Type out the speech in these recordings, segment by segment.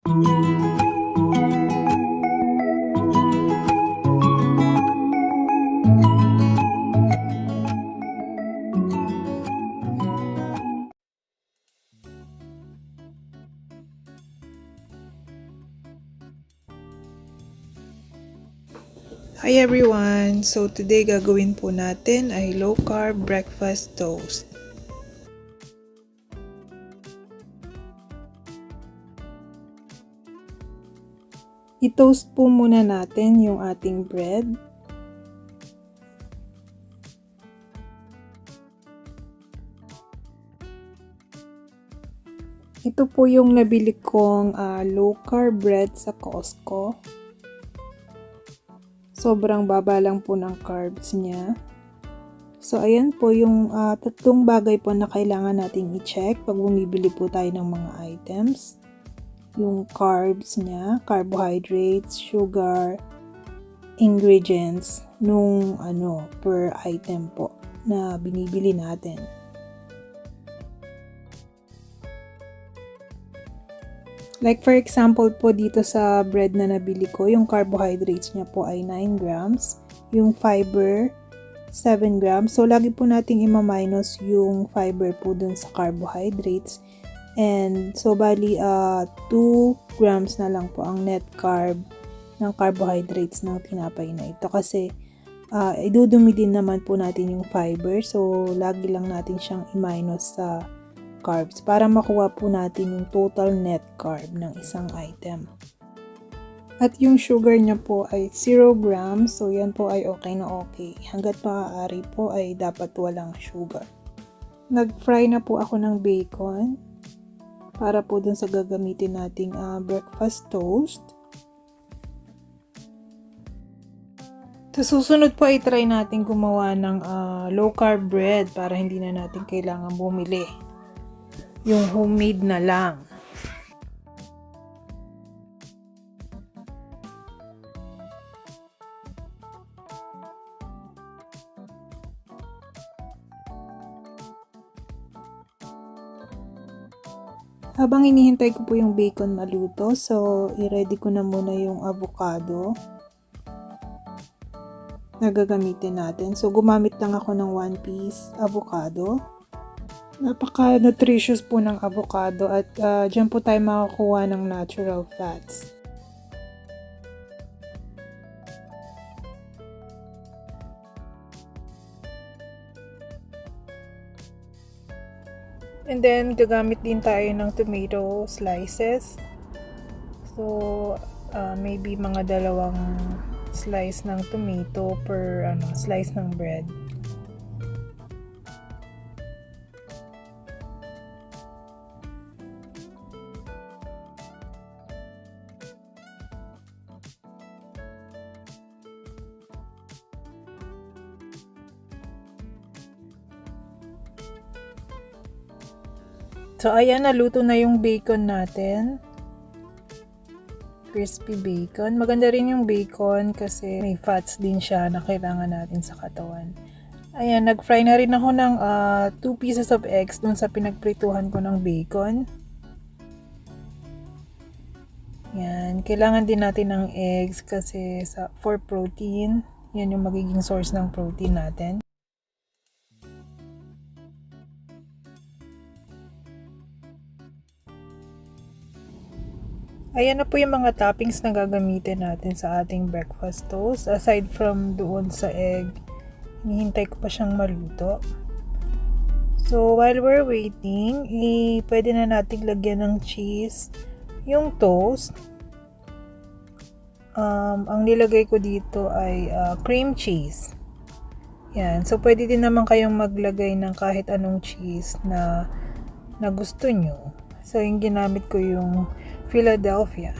Hi everyone! So today gagawin po natin ay low carb breakfast toast. I-toast po muna natin yung ating bread. Ito po yung nabili kong low carb bread sa Costco. Sobrang baba lang po ng carbs niya. So, ayan po yung tatlong bagay po na kailangan nating i-check pag bumibili po tayo ng mga items. Yung carbs niya, carbohydrates, sugar, ingredients nung per item po na binibili natin. Like for example po dito sa bread na nabili ko, yung carbohydrates niya po ay 9 grams, yung fiber 7 grams. So lagi po nating i-minus yung fiber po dun sa carbohydrates. And so bali 2 grams na lang po ang net carb ng carbohydrates ng tinapay na ito kasi idudumi din naman po natin yung fiber. So lagi lang natin siyang i-minus sa carbs para makuha po natin yung total net carb ng isang item. At yung sugar niya po ay 0 grams, so yan po ay okay na okay. Hanggat maaari po ay dapat walang sugar. Nag-fry na po ako ng bacon para po dun sa gagamitin nating breakfast toast. So, susunod po ay try natin gumawa ng low carb bread para hindi na natin kailangan bumili. Yung homemade na lang. Habang hinihintay ko po yung bacon maluto, so i-ready ko na muna yung avocado na gagamitin natin. So gumamit lang ako ng 1 piece avocado. Napaka-nutritious po ng avocado at dyan po tayo makakuha ng natural fats. And then, gagamit din tayo ng tomato slices. So, maybe mga 2 slice ng tomato per slice ng bread. So, ayan, naluto na yung bacon natin. Crispy bacon. Maganda rin yung bacon kasi may fats din siya na kailangan natin sa katawan. Ayan, nag-fry na rin ako ng 2 pieces of eggs dun sa pinagprituhan ko ng bacon. Yan, kailangan din natin ng eggs kasi for protein. Yan yung magiging source ng protein natin. Ayan na po yung mga toppings na gagamitin natin sa ating breakfast toast. Aside from doon sa egg, hinihintay ko pa siyang maluto. So, while we're waiting, pwede na natin lagyan ng cheese yung toast. Ang nilagay ko dito ay cream cheese. Yan. So, pwede din naman kayong maglagay ng kahit anong cheese na gusto nyo. So, yung ginamit ko yung Philadelphia.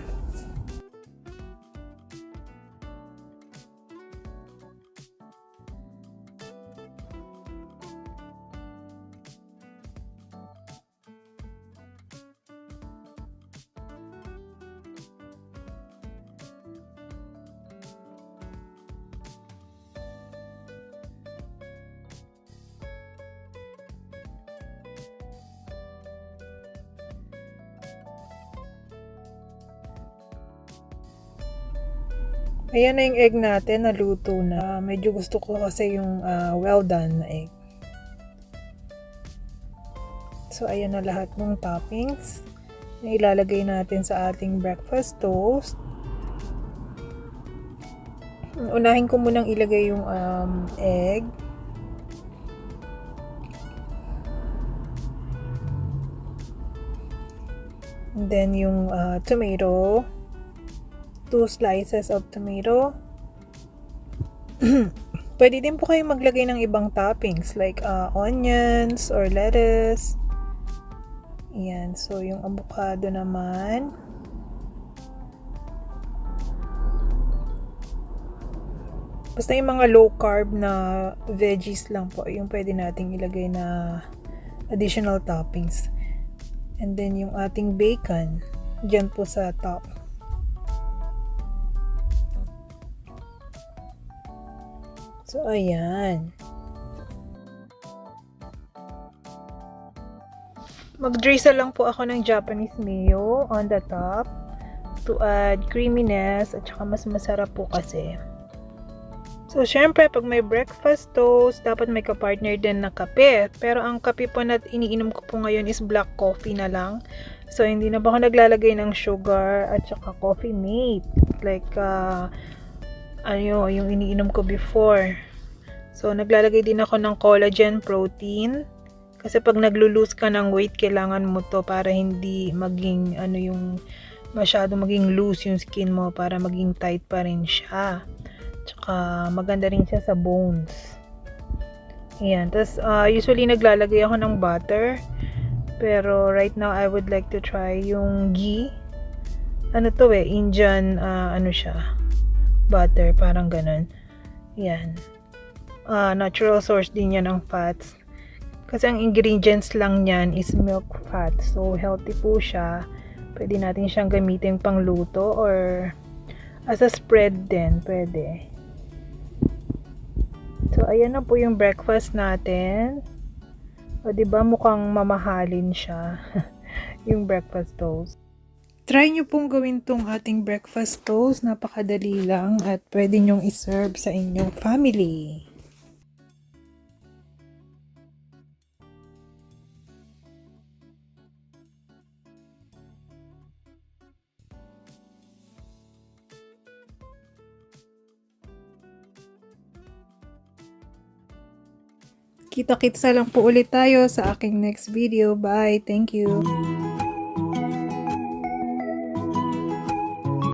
Ayan na yung egg natin, naluto na. Medyo gusto ko kasi yung well done na egg. So, ayan na lahat ng toppings na ilalagay natin sa ating breakfast toast. Unahin ko munang ilagay yung egg. And then yung tomato. 2 slices of tomato. Pwede din po kayo maglagay ng ibang toppings like onions or lettuce. Ayan. So, yung avocado naman. Basta yung mga low carb na veggies lang po, yung pwede nating ilagay na additional toppings. And then yung ating bacon, dyan po sa top. So, ayan. Mag-drizzle lang po ako ng Japanese mayo on the top to add creaminess at saka mas masarap po kasi. So, syempre, pag may breakfast toast, dapat may kapartner din na kape. Pero ang kape po na iniinom ko po ngayon is black coffee na lang. So, hindi na ba ako naglalagay ng sugar at saka coffee mate. Like, yung iniinom ko before. So, naglalagay din ako ng collagen protein. Kasi pag naglo-lose ka ng weight, kailangan mo to para hindi maging, masyado maging loose yung skin mo para maging tight pa rin siya. Tsaka, maganda rin siya sa bones. Ayan. Tapos, usually naglalagay ako ng butter. Pero, right now, I would like to try yung ghee. Indian, siya. Butter, parang ganun. Ayan. Natural source din yan ng fats. Kasi ang ingredients lang niyan is milk fat. So, healthy po siya. Pwede natin siyang gamitin pang luto or as a spread din. Pwede. So, ayan na po yung breakfast natin. O, diba mukhang mamahalin siya. Yung breakfast toast. Try nyo pong gawin tong ating breakfast toast. Napakadali lang at pwede nyong iserve sa inyong family. Kita-kitsa lang po ulit tayo sa aking next video. Bye! Thank you!